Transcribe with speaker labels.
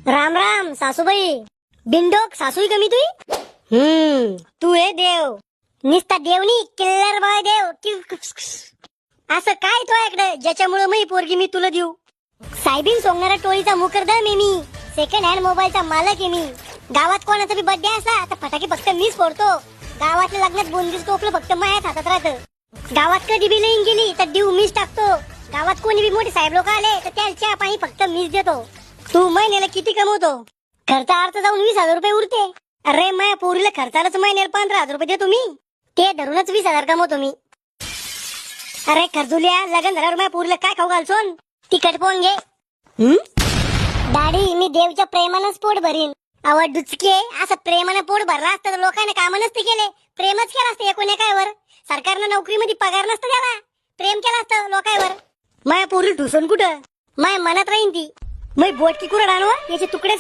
Speaker 1: राम राम सासूबाई. बिंडोक सासूई कमी तुई. तू हे देव. निस्ता देवनी किल्लर बाय देव. असं काय तो इकडे ज्याच्यामुळे मी पोरगी मी तुला देऊ. साहेबीन सोंगणारा टोळीचा मुकरदम आहे मी. सेकंड हँड मोबाईलचा मालक आहे मी. गावात कोणाचा बी बर्थडे असला तर फटाके फक्त मीच फोडतो. गावातल्या लग्नात बुंदीच टोपलं फक्त माझ्याच हातात राहतं. गावात कधी बी लाईन गेली तर देव मीच टाकतो. गावात कोणी बी मोठे साहेब लोक आले तर त्याला चहा पाणी फक्त मीच देतो. तू महिन्याला किती कमवतो? खर्चा अर्थ जाऊन 20,000 रुपये उरते. अरे माझ्या पोरीला खर्चालाच महिन्याला 15,000 रुपये देतो मी. ते धरूनच 20,000 कमवतो मी. अरे खर्जुल्या, लग्न झाल्यावर माझ्या पोरीला काय खाऊ घालसोन? तिखट पोन घे. दाढी मी देवच्या प्रेमानंच पोट भरीन. आवड डुचके असं प्रेमानं पोट भरला असतं तर लोकांनी कामं नसते केले. प्रेमच केलं असतं एकूण एकावर. सरकारनं नोकरीमध्ये पगार नसतं द्यावा. प्रेम केलं असतं लोकांवर. माझ्या पोरी ठुसून कुठं माझ्या मनात राहीन ती. मी बोटकी कुरड आणू याचे तुकडेच